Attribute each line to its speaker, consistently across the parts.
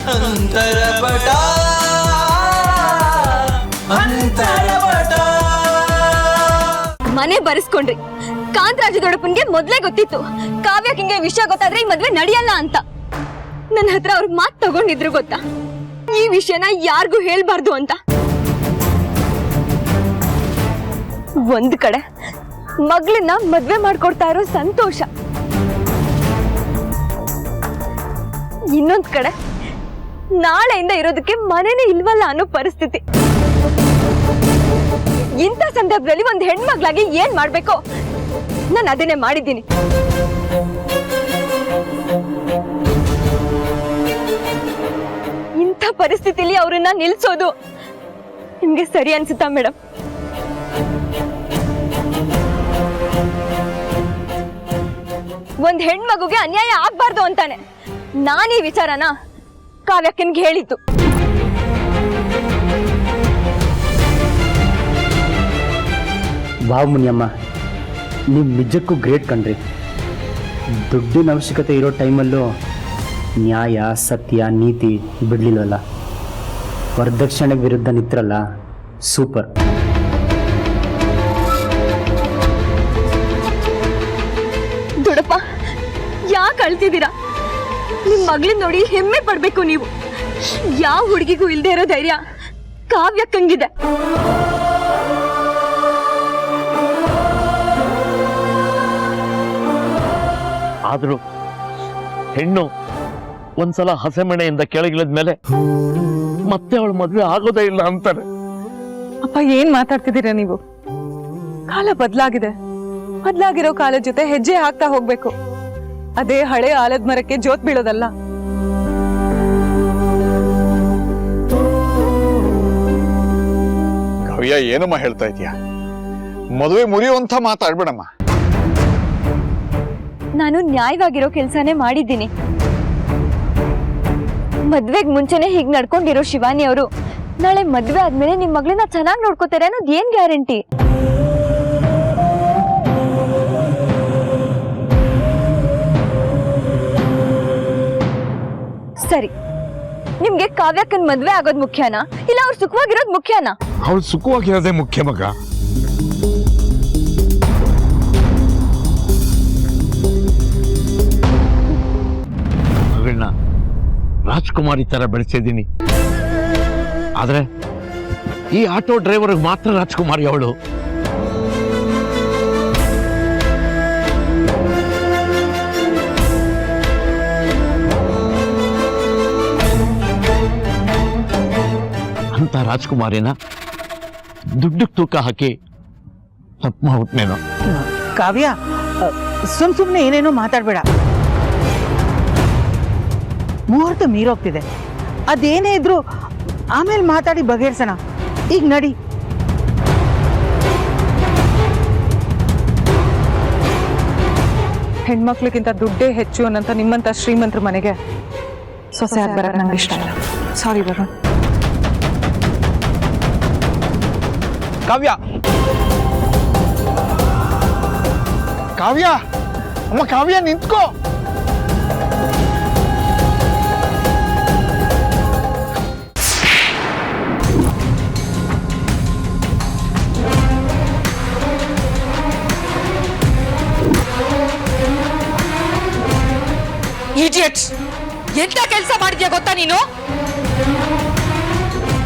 Speaker 1: ಅಂತರಪಟ ಅಂತರಪಟ
Speaker 2: ಮನೆ ಬರೆಸ್ಕೊಂಡ್ರಿ. ಕಾಂತರಾಜ ದೊಡ್ಡಪ್ಪನ್ಗೆ ಮೊದ್ಲೇ ಗೊತ್ತಿತ್ತು ಕಾವ್ಯಕ್ಕೆ ಹಿಂಗೆ ವಿಷಯ ಗೊತ್ತಾದ್ರೆ ಈ ಮದ್ವೆ ನಡೆಯಲ್ಲ ಅಂತ. ನನ್ನ ಹತ್ರ ಅವ್ರಿಗೆ ಮಾತು ತಗೊಂಡಿದ್ರು ಗೊತ್ತಾ, ಈ ವಿಷಯನ ಯಾರಿಗೂ ಹೇಳ್ಬಾರ್ದು ಅಂತ. ಒಂದ್ ಕಡೆ ಮಗಳನ್ನ ಮದ್ವೆ ಮಾಡ್ಕೊಡ್ತಾ ಇರೋ ಸಂತೋಷ, ಇನ್ನೊಂದ್ ಕಡೆ ನಾಳೆಯಿಂದ ಇರೋದಕ್ಕೆ ಮನೇನೆ ಇಲ್ವಲ್ಲ ಅನ್ನೋ ಪರಿಸ್ಥಿತಿ. ಇಂಥ ಸಂದರ್ಭದಲ್ಲಿ ಒಂದ್ ಹೆಣ್ಮಗ್ಳಾಗಿ ಏನ್ ಮಾಡ್ಬೇಕೋ ನಾನು ಅದನ್ನೇ ಮಾಡಿದ್ದೀನಿ. ಇಂಥ ಪರಿಸ್ಥಿತಿಲಿ ಅವ್ರನ್ನ ನಿಲ್ಸೋದು ನಿಮ್ಗೆ ಸರಿ ಅನ್ಸುತ್ತಾ ಮೇಡಮ್? ಒಂದ್ ಹೆಣ್ಮಗುಗೆ ಅನ್ಯಾಯ ಆಗ್ಬಾರ್ದು ಅಂತಾನೆ ನಾನೀ ವಿಚಾರನ ಕಾವ್ಯಕ್ಕನ್ಗೆ ಹೇಳಿದ್ದು.
Speaker 3: ವಾವ್ ಮುನಿಯಮ್ಮ, ನೀವು ನಿಜಕ್ಕೂ ಗ್ರೇಟ್ ಕಣ್ರಿ. ದುಡ್ಡಿನ ಅವಶ್ಯಕತೆ ಇರೋ ಟೈಮಲ್ಲೂ ನ್ಯಾಯ ಸತ್ಯ ನೀತಿ ಬಿಡಲಿಲ್ವಲ್ಲ. ವರದಕ್ಷಿಣೆಗೆ ವಿರುದ್ಧ ನಿಂತ್ರಲ್ಲ, ಸೂಪರ್.
Speaker 2: ದೊಡ್ಡಪ್ಪ ಯಾಕೆ ಅಳ್ತಿದ್ದೀರಾ? ನಿಮ್ ಮಗಳನ್ನ ನೋಡಿ ಹೆಮ್ಮೆ ಪಡ್ಬೇಕು ನೀವು. ಯಾವ ಹುಡುಗಿಗೂ ಇಲ್ದೇ ಇರೋ ಧೈರ್ಯ ಕಾವ್ಯಕ್ಕಂಗಿದೆ.
Speaker 4: ಆದ್ರೂ ಹೆಣ್ಣು ಒಂದ್ಸಲ ಹಸೆಮಣೆಯಿಂದ ಕೆಳಗಿಳಿದ ಮೇಲೆ ಮತ್ತೆ ಅವಳ ಮದ್ವೆ ಆಗೋದೇ ಇಲ್ಲ ಅಂತಾರೆ.
Speaker 5: ಅಪ್ಪ, ಏನ್ ಮಾತಾಡ್ತಿದ್ದೀರಾ ನೀವು? ಕಾಲ ಬದಲಾಗಿದೆ. ಬದಲಾಗಿರೋ ಕಾಲದ ಜೊತೆ ಹೆಜ್ಜೆ ಹಾಕ್ತಾ ಹೋಗ್ಬೇಕು. ಅದೇ ಹಳೆ ಆಲದ ಮರಕ್ಕೆ ಜೋತ್ ಬೀಳೋದಲ್ಲ.
Speaker 6: ಕಾವ್ಯ, ಏನಮ್ಮ ಹೇಳ್ತಾ ಇದೀಯ? ಮದುವೆ ಮುರಿಯುವಂತ ಮಾತಾಡ್ಬೇಡಮ್ಮ.
Speaker 2: ನಾನು ನ್ಯಾಯವಾಗಿರೋ ಕೆಲ್ಸಾನೇ ಮಾಡಿದ್ದೀನಿ. ಮದ್ವೆಗ್ ಮುಂಚೆನೆ ಹೀಗ್ ನಡ್ಕೊಂಡಿರೋ ಶಿವಾನಿ ಅವರು ನಾಳೆ ಮದ್ವೆ ಆದ್ಮೇಲೆ ನಿಮ್ ಮಗಳನ್ನ ಚೆನ್ನಾಗಿ ನೋಡ್ಕೋತಾರೆ ಅನ್ನೋದು ಏನ್ ಗ್ಯಾರಂಟಿ? ಸರಿ, ನಿಮ್ಗೆ ಕಾವ್ಯಕ್ಕನ್ ಮದ್ವೆ ಆಗೋದ್ ಮುಖ್ಯನಾ ಇಲ್ಲ ಅವ್ರು ಸುಖವಾಗಿರೋದ್ ಮುಖ್ಯನಾ?
Speaker 6: ಅವಳು ಸುಖವಾಗಿರೋದೇ ಮುಖ್ಯ ಮಗ.
Speaker 4: ಮಗಳನ್ನ ರಾಜ್ಕುಮಾರಿ ತರ ಬೆಳೆಸಿದ್ದೀನಿ. ಆದ್ರೆ ಈ ಆಟೋ ಡ್ರೈವರ್ ಮಾತ್ರ ರಾಜ್ಕುಮಾರಿ ಅವಳು. ಅಂತ ರಾಜ್ಕುಮಾರಿನ ದುಡ್ಡಕ್ಕೆ ತೂಕ ಹಾಕಿ ತಪ್ಪು ಮಾಡ್ಬಿಟ್ನೇನೋ.
Speaker 5: ಕಾವ್ಯ, ಸುಮ್ನೆ ಏನೇನೋ ಮಾತಾಡ್ಬೇಡ. ಮುಹೂರ್ತ ಮೀರೋಗ್ತಿದೆ. ಅದೇನೇ ಇದ್ರು ಆಮೇಲೆ ಮಾತಾಡಿ ಬಗೆಹರಿಸೋಣ. ಈಗ ನಡಿ. ಹೆಣ್ಮಕ್ಳಿಗಿಂತ ದುಡ್ಡೇ ಹೆಚ್ಚು ಅನ್ನಂತ ನಿಮ್ಮಂತ ಶ್ರೀಮಂತರ ಮನೆಗೆ ಸೊಸೆ ಆಗಿ ಬರಕ್ ನಂಗೆ ಇಷ್ಟ ಇಲ್ಲ. ಸಾರಿ ವರುಣ್.
Speaker 6: ಕಾವ್ಯ, ಕಾವ್ಯ, ಅಮ್ಮ ಕಾವ್ಯ ನಿಂತ್ಕೋ.
Speaker 7: ಎಂತ ಕೆಲಸ ಮಾಡಿದ್ಯಾ ಗೊತ್ತಾ ನೀನು?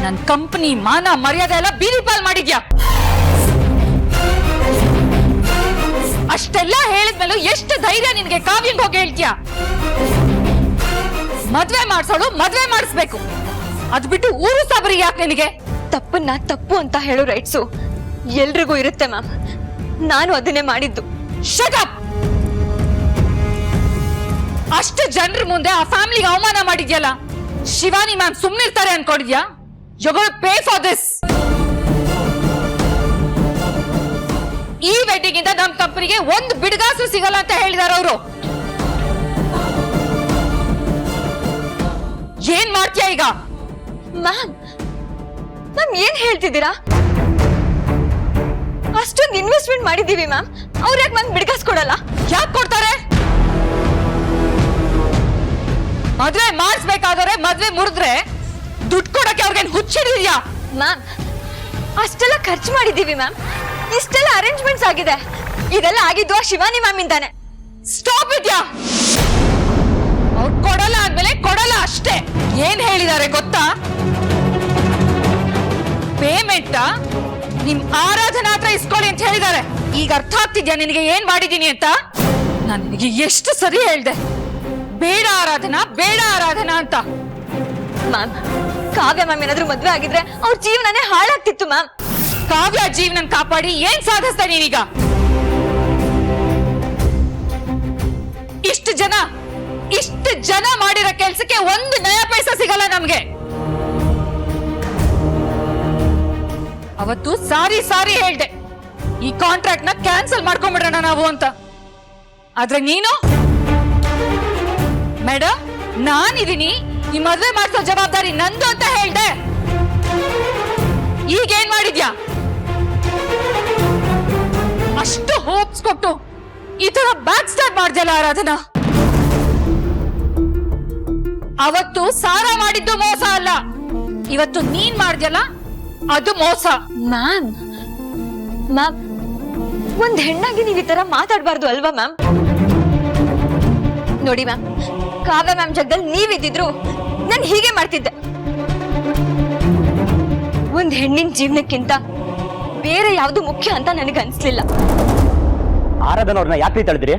Speaker 7: ನನ್ನ ಕಂಪನಿ ಮಾನ ಮರ್ಯಾದೆ ಎಲ್ಲ ಬೀದಿ ಪಾಲ್ ಮಾಡಿದ್ಯಾ. ಅಷ್ಟೆಲ್ಲ ಹೇಳಿದ್ಮೇಲೂ ಎಷ್ಟು ಧೈರ್ಯ ನಿನ್ಗೆ ಕಾವ್ಯಂಗ್ ಹೋಗಿ ಹೇಳ್ತೀಯಾ? ಮದ್ವೆ ಮಾಡ್ಸೋಳು ಮದ್ವೆ ಮಾಡಿಸ್ಬೇಕು, ಅದ್ ಬಿಟ್ಟು ಊರು ಸಾಬರಿ ಯಾಕೆ ನಿನಗೆ?
Speaker 2: ತಪ್ಪನ್ನ ತಪ್ಪು ಅಂತ ಹೇಳೋ ರೈಟ್ಸು ಎಲ್ರಿಗೂ ಇರುತ್ತೆ ಮ್ಯಾಮ್. ನಾನು ಅದನ್ನೇ ಮಾಡಿದ್ದು.
Speaker 7: Shut up! ಅಷ್ಟು ಜನರ ಮುಂದೆ ಆ ಫ್ಯಾಮಿಲಿಗೆ ಅವಮಾನ ಮಾಡಿದ್ಯಲ್ಲ, ಶಿವಾನಿ ಮ್ಯಾಮ್ ಸುಮ್ನಿರ್ತಾರೆ ಅನ್ಕೊಂಡಿದ್ಯಾ? You got pay for this. ಈ ವೆಡ್ಡಿಂಗ್ ಇಂದ ನಮ್ ಕಂಪನಿಗೆ ಒಂದು ಬಿಡುಗಾಸು ಸಿಗಲ್ಲ ಅಂತ ಹೇಳಿದಾರ ಅವರು. ಏನ್ ಮಾಡ್ತೀಯಾ ಈಗ?
Speaker 2: ಮ್ಯಾಮ್, ಮ್ಯಾಮ್ ಏನ್ ಹೇಳ್ತಿದ್ದೀರಾ? ಅಷ್ಟೊಂದು ಇನ್ವೆಸ್ಟ್ಮೆಂಟ್ ಮಾಡಿದೀವಿ ಮ್ಯಾಮ್. ಅವ್ರು ಯಾಕೆ ಮ್ಯಾಮ್ ಬಿಡ್ಕಾಸ್ ಕೊಡಲ್ಲ?
Speaker 7: ಯಾಕೆ ಕೊಡ್ತಾರೆ? ಮದ್ವೆ ಮಾಡಿಸ್ಬೇಕಾದವ್ರೆ ಮದ್ವೆ ಮುರಿದ್ರೆ ದುಡ್ಡು ಕೊಡಕ್ಕೆ ಅವ್ರಿಗೇನು ಹುಚ್ಚಿಡಿದ್ಯಾ?
Speaker 2: ಮ್ಯಾಮ್ ಅಷ್ಟೆಲ್ಲ ಖರ್ಚು ಮಾಡಿದೀವಿ ಮ್ಯಾಮ್, ಇಷ್ಟೆಲ್ಲ ಅರೇಂಜ್ಮೆಂಟ್ಸ್ ಆಗಿದೆ. ಇದೆಲ್ಲ ಆಗಿದ್ದು ಆ ಶಿವಾನಿ ಮ್ಯಾಮ್ ಇಂದಾನೆ.
Speaker 7: ಸ್ಟಾಪ್ ಇದ್ಯಾ? ಅವ್ರು ಕೊಡಲ್ಲ ಅಂದ್ಮೇಲೆ ಕೊಡಲ್ಲ ಅಷ್ಟೇ. ಏನ್ ಹೇಳಿದ್ದಾರೆ ಗೊತ್ತಾ? ಪೇಮೆಂಟ್ ನಿಮ್ ಆರಾಧನಾ ಹತ್ರ ಇಸ್ಕೊಳ್ಳಿ ಅಂತ ಹೇಳಿದ್ದಾರೆ. ಈಗ ಅರ್ಥ ಆಗ್ತಿದ್ಯಾ ನಿನಗೆ ಏನ್ ಮಾಡಿದೀನಿ ಅಂತ? ನಾನು ನಿನಗೆ ಎಷ್ಟು ಸರಿ ಹೇಳ್ದೆ, ಬೇಡ ಆರಾಧನಾ ಅಂತ.
Speaker 2: ಮ್ಯಾಮ್ ಕಾವ್ಯ ಮ್ಯಾಮ್ ಏನಾದ್ರೂ ಮದ್ವೆ ಆಗಿದ್ರೆ ಅವ್ರ ಜೀವನನೇ ಹಾಳಾಗ್ತಿತ್ತು ಮ್ಯಾಮ್.
Speaker 7: ಕಾವ್ಯ ಜೀವನ ಕಾಪಾಡಿ ಏನ್ ಸಾಧಿಸ್ತಾ ನೀನೀಗ? ಇಷ್ಟು ಜನ ಮಾಡಿರೋ ಕೆಲ್ಸಕ್ಕೆ ಒಂದು ನಯ ಪೈಸಾ ಸಿಗಲ್ಲ ನಮ್ಗೆ. ಅವತ್ತು ಸಾರಿ ಹೇಳ್ದೆ, ಈ ಕಾಂಟ್ರಾಕ್ಟ್ ನ ಕ್ಯಾನ್ಸಲ್ ಮಾಡ್ಕೊಂಡ್ಬಿಡೋಣ ನಾವು ಅಂತ. ಆದ್ರೆ ನೀನು ಮೇಡಮ್ ನಾನಿದೀನಿ, ಈ ಮದ್ವೆ ಮಾಡಿಸೋ ಜವಾಬ್ದಾರಿ ನಂದು ಅಂತ ಹೇಳ್ದೆ. ಈಗೇನ್ ಮಾಡಿದ್ಯಾ? ಅಷ್ಟು ಹೋಪ್ಸ್ ಕೊಟ್ಟು ಈ ತರ ಬ್ಯಾಕ್ ಸ್ಟಾರ್ಟ್ ಮಾಡ್ದಲ್ಲ ಆರಾಧನಾ. ಅವತ್ತು ಸಾರ ಮಾಡಿದ್ದು ಮೋಸ ಅಲ್ಲ, ಇವತ್ತು ನೀನ್ ಮಾಡ್ದ್ಯಲ್ಲ ಅದು ಮೋಸ.
Speaker 2: ಮ್ಯಾಮ್ ಒಂದ್ ಹೆಣ್ಣಾಗಿ ನೀವ್ ಈ ತರ ಮಾತಾಡ್ಬಾರ್ದು ಅಲ್ವಾ ಮ್ಯಾಮ್? ನೋಡಿ ಮ್ಯಾಮ್, ಕಾವ್ಯ ಮ್ಯಾಮ್ ಜಾಗದಲ್ಲಿ ನೀವಿದ್ದಿದ್ರು ನಾನು ಹೀಗೆ ಮಾಡ್ತಿದ್ದೆ. ಒಂದ್ ಹೆಣ್ಣಿನ ಜೀವನಕ್ಕಿಂತ ಬೇರೆ ಯಾವ್ದು ಮುಖ್ಯ ಅಂತ ನನಗೆ ಅನ್ಸ್ಲಿಲ್ಲ.
Speaker 3: ಆರಾಧನ ಅವ್ರನ್ನ ಯಾಕೆ ತಳಿದ್ರಿ?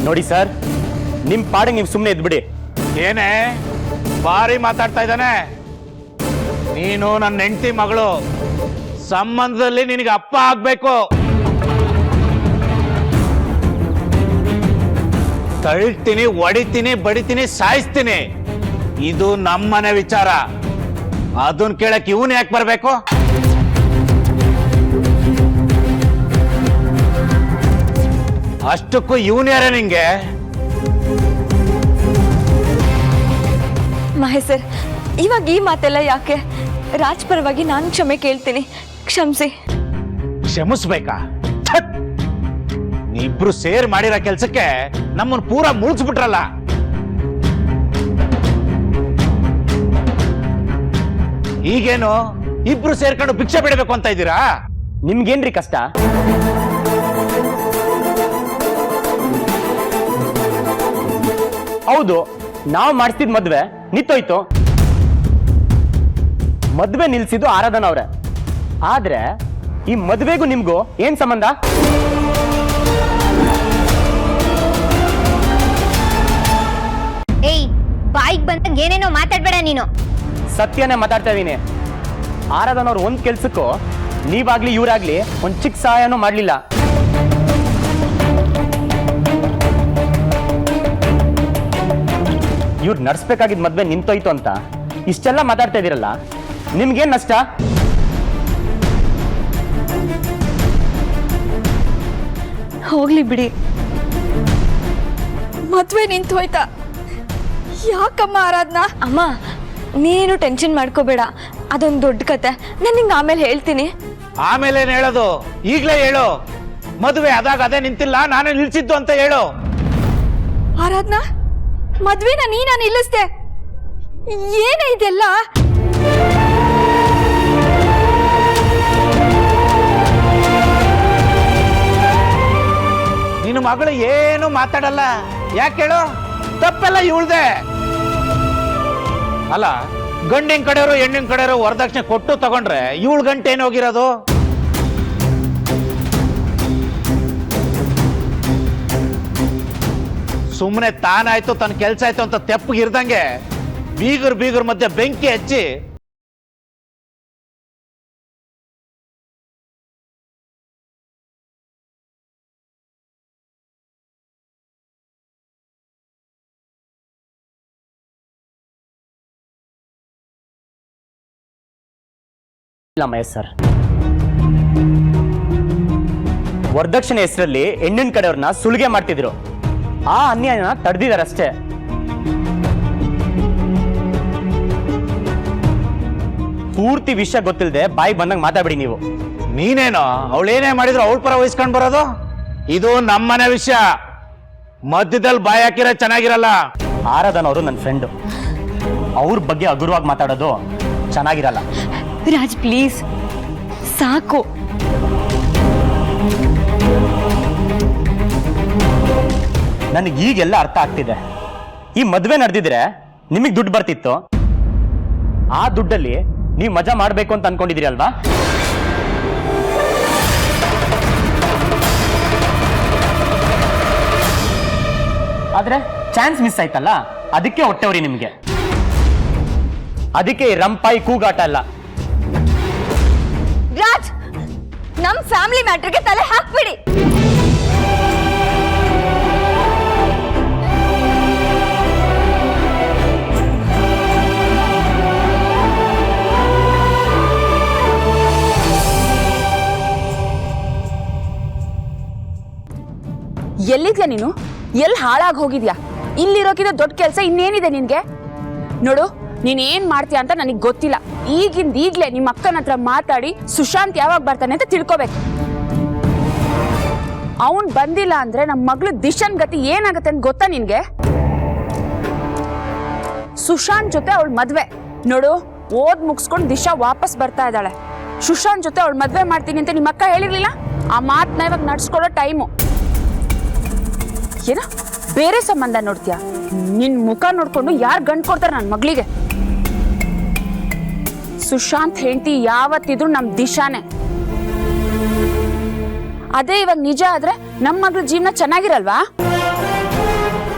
Speaker 3: ನೋಡಿ ಸರ್, ನಿಮ್ ಪಾಡಿಗೆ ನೀವು ಸುಮ್ಮನೆ ಇದ್ಬಿಡಿ.
Speaker 8: ಏನೇ ಬಾರಿ ಮಾತಾಡ್ತಾ ಇದ್ದಾನೆ ನೀನು? ನನ್ನ ಹೆಂಡತಿ ಮಗಳು ಸಂಬಂಧದಲ್ಲಿ ನಿನಗೆ ಅಪ್ಪ ಆಗ್ಬೇಕು. ತಳ್ತೀನಿ, ಹೊಡಿತೀನಿ, ಬಡಿತೀನಿ, ಸಾಯಿಸ್ತೀನಿ. ಇದು ನಮ್ಮನೆ ವಿಚಾರ. ಅದನ್ನ ಕೇಳಕ್ ಇವನ್ ಯಾಕೆ ಬರ್ಬೇಕು? ಅಷ್ಟಕ್ಕೂ ಇವನ್ ಯಾರೇ ನಿಂಗೆ?
Speaker 2: ಮಹೇಶ್ ಸರ್, ಇವಾಗ ಈ ಮಾತೆಲ್ಲ ಯಾಕೆ? ರಾಜ್ ಪರವಾಗಿ ನಾನು ಕ್ಷಮೆ ಕೇಳ್ತೀನಿ, ಕ್ಷಮಿಸಿ.
Speaker 8: ಕ್ಷಮಿಸ್ಬೇಕಾ? ಥಟ್! ನೀವಿಬ್ರು ಸೇರ್ ಮಾಡಿರೋ ಕೆಲ್ಸಕ್ಕೆ ನಮ್ಮನ್ನು ಪೂರಾ ಮುಳ್ಸ್ಬಿಟ್ರಲ್ಲ. ಈಗೇನು ಇಬ್ರು ಸೇರ್ಕೊಂಡು ಭಿಕ್ಷೆ ಬಿಡಬೇಕು ಅಂತ ಇದ್ದೀರಾ?
Speaker 3: ನಿಮ್ಗೇನ್ರಿ ಕಷ್ಟ? ಹೌದು, ನಾವು ಮಾಡಿಸ್ತಿದ್ ಮದ್ವೆ ನಿಂತೋಯ್ತು. ಮದ್ವೆ ನಿಲ್ಸಿದ್ದು ಆರಾಧನ ಅವ್ರೆ. ಆದ್ರೆ ಈ ಮದ್ವೆಗೂ ನಿಮ್ಗೂ ಏನ್ ಸಂಬಂಧ?
Speaker 9: ಏಯ್, ಬಾಯಿಗೆ ಬಂದಂಗೆ ಏನೇನೋ ಮಾತಾಡ್ಬೇಡ ನೀನು.
Speaker 3: ಸತ್ಯನೇ ಮಾತಾಡ್ತಾ ಇದೀನಿ. ಆರಾಧನ ಅವ್ರು ಒಂದ್ ಕೆಲ್ಸಕ್ಕೂ ನೀವಾಗ್ಲಿ ಇವ್ರಾಗ್ಲಿ ಒಂದ್ ಚಿಕ್ಕ ಸಹಾಯನೂ ಮಾಡ್ಲಿಲ್ಲ. ಇವ್ರು ನಡ್ಸ್ಬೇಕಾಗಿದ್ ಮದ್ವೆ ನಿಂತೋಯ್ತು ಅಂತ ಇಷ್ಟೆಲ್ಲ ಮಾತಾಡ್ತಾ ಇದೀರಲ್ಲ, ನಿಮ್ಗೇನ್ ನಷ್ಟ?
Speaker 2: ಹೋಗ್ಲಿ ಬಿಡಿ.
Speaker 7: ಮದ್ವೆ ನಿಂತು ಹೋಯ್ತಾ? ಯಾಕಮ್ಮ ಆರಾಧನಾ?
Speaker 2: ಅಮ್ಮ ನೀನು ಟೆನ್ಷನ್ ಮಾಡ್ಕೋಬೇಡ, ಅದೊಂದು ದೊಡ್ಡ ಕತೆ. ನಾನು ನಿಂಗೆ ಆಮೇಲೆ ಹೇಳ್ತೀನಿ.
Speaker 8: ಆಮೇಲೆ ಏನ್ ಹೇಳೋದು? ಈಗ್ಲೇ ಹೇಳು. ಮದುವೆ ಆದಾಗ ಅದೇ ನಿಂತಿಲ್ಲ, ನಾನೇ ನಿಲ್ಸಿದ್ದು ಅಂತ ಹೇಳು.
Speaker 7: ಆರಾಧನಾ, ಮದ್ವೆನ ನೀನ ನಿಲ್ಲಿಸ್ದೆ? ಏನೇ ಇದೆಲ್ಲ?
Speaker 8: ನಿನ್ನ ಮಗಳು ಏನು ಮಾತಾಡಲ್ಲ. ಯಾಕೆ ಹೇಳು? ತಪ್ಪೆಲ್ಲ ಇವಳ್ದೆ ಅಲ್ಲ. ಗಂಡಿನ ಕಡೆಯವರು ಹೆಣ್ಣಿನ ಕಡೆಯವರು ವರದಕ್ಷಿಣೆ ಕೊಟ್ಟು ತಗೊಂಡ್ರೆ ಇವಳು ಗಂಟೆ ಏನು ಹೋಗಿರೋದು? ಸುಮ್ಮನೆ ತಾನಾಯ್ತು ತನ್ನ ಕೆಲ್ಸ ಆಯ್ತು ಅಂತ ತೆಪ್ಪಗಿರ್ದಂಗೆ ಬೀಗರ್ ಮಧ್ಯೆ ಬೆಂಕಿ ಹಚ್ಚಿ
Speaker 3: ಮಹೇಶ್ ಸರ್, ವರದಕ್ಷಿಣೆ ಹೆಸರಲ್ಲಿ ಹೆಣ್ಣಿನ ಕಡೆಯವ್ರನ್ನ ಸುಲಿಗೆ ಮಾಡ್ತಿದ್ರು. ಆ ಅನ್ಯಾಯನ ತಡೆದಿದಾರಷ್ಟೇ. ಪೂರ್ತಿ ವಿಷಯ ಗೊತ್ತಿಲ್ಲದೆ ಬಾಯಿಗೆ ಬಂದಂಗೆ ಮಾತಾಡ್ಬಿಡಿ ನೀವು.
Speaker 8: ನೀನೇನೋ ಅವಳೇನೇ ಮಾಡಿದ್ರು ಅವಳ ಪರ ವಹಿಸ್ಕೊಂಡ್ ಬರೋದು? ಇದು ನಮ್ಮನೆ ವಿಷಯ. ಮಧ್ಯದಲ್ಲಿ ಬಾಯಿ ಹಾಕಿರೋ ಚೆನ್ನಾಗಿರಲ್ಲ.
Speaker 3: ಆರಾಧನ್ ಅವರು ನನ್ನ ಫ್ರೆಂಡು. ಅವ್ರ ಬಗ್ಗೆ ಹಗುರವಾಗಿ ಮಾತಾಡೋದು ಚೆನ್ನಾಗಿರಲ್ಲ.
Speaker 2: ರಾಜ್ ಪ್ಲೀಸ್ ಸಾಕು.
Speaker 3: ನನಗೆ ಈಗೆಲ್ಲ ಅರ್ಥ ಆಗ್ತಿದೆ. ಈ ಮದುವೆ ನಡೆದಿದ್ರೆ ನಿಮಗೆ ದುಡ್ಡು ಬರ್ತಿತ್ತು. ಆ ದುಡ್ಡಲ್ಲಿ ನೀವು ಮಜಾ ಮಾಡಬೇಕು ಅಂತ ಅನ್ಕೊಂಡಿದ್ದೀರಿ ಅಲ್ವಾ? ಆದ್ರೆ ಚಾನ್ಸ್ ಮಿಸ್ ಆಯ್ತಲ್ಲ, ಅದಕ್ಕೆ ಹೊಟ್ಟೆವ್ರಿ ನಿಮಗೆ. ಅದಕ್ಕೆ ರಂಪಾಯಿ ಕೂಗಾಟ ಅಲ್ಲ.
Speaker 2: ರಾಜ್, ನಮ್ ಫ್ಯಾಮಿಲಿ ಮ್ಯಾಟರ್ಗೆ ತಲೆ ಹಾಕ್ಬಿಡಿ.
Speaker 7: ಎಲ್ಲಿದ್ಯಾ ನೀನು? ಎಲ್ಲಿ ಹಾಳಾಗಿ ಹೋಗಿದ್ಯಾ? ಇಲ್ಲಿರೋಕಿದ ದೊಡ್ಡ ಕೆಲಸ ಇನ್ನೇನಿದೆ ನಿನ್ಗೆ? ನೋಡು, ನೀನ್ ಏನ್ ಮಾಡ್ತೀಯ ಅಂತ ನನಗೆ ಗೊತ್ತಿಲ್ಲ. ಈಗ್ಲೇ ನಿಮ್ಮ ಅಕ್ಕನ ಹತ್ರ ಮಾತಾಡಿ ಸುಶಾಂತ್ ಯಾವಾಗ ಬರ್ತಾನೆ ಅಂತ ತಿಳ್ಕೊಬೇಕು. ಅವನ್ ಬಂದಿಲ್ಲ ಅಂದ್ರೆ ನಮ್ಮ ಮಗಳು ದಿಶನ್ ಗತಿ ಏನಾಗತ್ತೆ ಅಂತ ಗೊತ್ತಾ ನಿನ್ಗೆ? ಸುಶಾಂತ್ ಜೊತೆ ಅವಳ ಮದ್ವೆ. ನೋಡು, ಓದ್ ಮುಗಿಸ್ಕೊಂಡು ದಿಶಾ ವಾಪಸ್ ಬರ್ತಾ ಇದ್ದಾಳೆ. ಸುಶಾಂತ್ ಜೊತೆ ಅವಳ ಮದ್ವೆ ಮಾಡ್ತೀನಿ ಅಂತ ನಿಮ್ಮ ಅಕ್ಕ ಹೇಳಿರ್ಲಿಲ್ಲ? ಆ ಮಾತನ್ನ ಇವಾಗ ನಡ್ಸ್ಕೊಳ್ಳೋ ಟೈಮು. ಏನ ಬೇರೆ ಸಂಬಂಧ ನೋಡ್ತೀಯ? ನಿನ್ ಮುಖ ನೋಡ್ಕೊಂಡು ಯಾರು ಗಂಡು ಕೊಡ್ತಾರೆ ನನ್ನ ಮಗಳಿಗೆ? ಸುಶಾಂತ್ ಹೆಂಡತಿ ಯಾವತ್ತಿದ್ರು ನಮ್ ದಿಶಾನೆ. ಅದೇ ಇವಾಗ ನಿಜ ಆದ್ರೆ ನಮ್ಮ ಮಗಳ ಜೀವನ ಚೆನ್ನಾಗಿರಲ್ವಾ?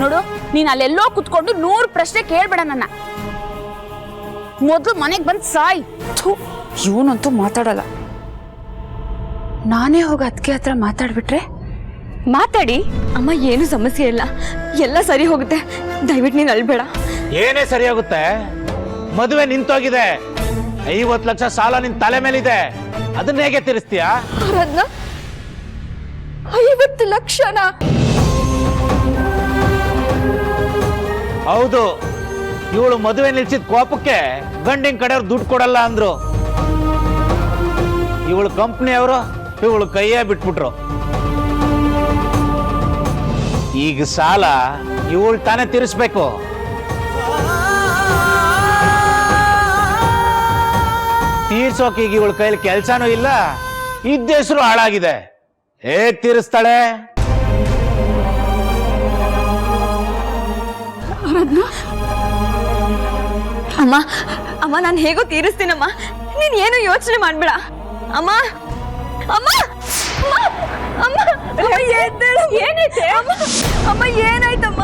Speaker 7: ನೋಡು, ನೀನ್ ಅಲ್ಲೆಲ್ಲೋ ಕುತ್ಕೊಂಡು 100 ಪ್ರಶ್ನೆ ಕೇಳ್ಬೇಡ ನನ್ನ. ಮೊದಲು ಮನೆಗೆ ಬಂದ್ ಸಾಯ್. ಇವನಂತೂ ಮಾತಾಡಲ್ಲ. ನಾನೇ ಹೋಗಿ ಅದಕ್ಕೆ ಹತ್ರ ಮಾತಾಡ್ಬಿಟ್ರೆ?
Speaker 2: ಮಾತಾಡಿ ಅಮ್ಮ, ಏನು ಸಮಸ್ಯೆ ಇಲ್ಲ, ಎಲ್ಲ ಸರಿ ಹೋಗುತ್ತೆ. ದಯವಿಟ್ಟು ನೀನು ಅಳ್ಬೇಡ.
Speaker 8: ಏನೇ ಸರಿಯಾಗುತ್ತೆ? ಮದುವೆ ನಿಂತೋಗಿದೆ. 50 ಲಕ್ಷ ಸಾಲ ನಿನ್ ತಲೆ ಮೇಲಿದೆ. ಅದನ್ನ ಹೇಗೆ ತೀರಿಸ್ತೀಯಾ?
Speaker 2: 50 ಲಕ್ಷನಾ?
Speaker 8: ಹೌದು. ಇವಳು ಮದುವೆ ನಿಲ್ಸಿದ ಕೋಪಕ್ಕೆ ಗಂಡಿನ ಕಡೆಯವ್ರು ದುಡ್ಡು ಕೊಡಲ್ಲ ಅಂದ್ರು. ಇವಳು ಕಂಪ್ನಿಯವರು ಇವಳು ಕೈಯೇ ಬಿಟ್ಬಿಟ್ರು. ಈಗ ಸಾಲ ಇವಳು ತಾನೇ ತೀರಿಸ್ಬೇಕು. ತೀರ್ಸೋಕೆ ಈಗ ಇವಳ ಕೈಲಿ ಕೆಲ್ಸನೂ ಇಲ್ಲ, ಇದ್ದ ಹೆಸರು ಹಾಳಾಗಿದೆ. ಹೇಗ್ ತೀರಿಸ್ತಾಳೆ?
Speaker 2: ಅಮ್ಮ ಅಮ್ಮ, ನಾನು ಹೇಗೋ ತೀರಿಸ್ತೀನಮ್ಮ, ನೀನ್ ಏನು ಯೋಚನೆ ಮಾಡ್ಬೇಡ. ಅಮ್ಮ ಅಮ್ಮ ಅಮ್ಮ ಅಮ್ಮ, ಏನಾಯ್ತೆ? ಅಮ್ಮ ಏನಾಯ್ತಮ್ಮ?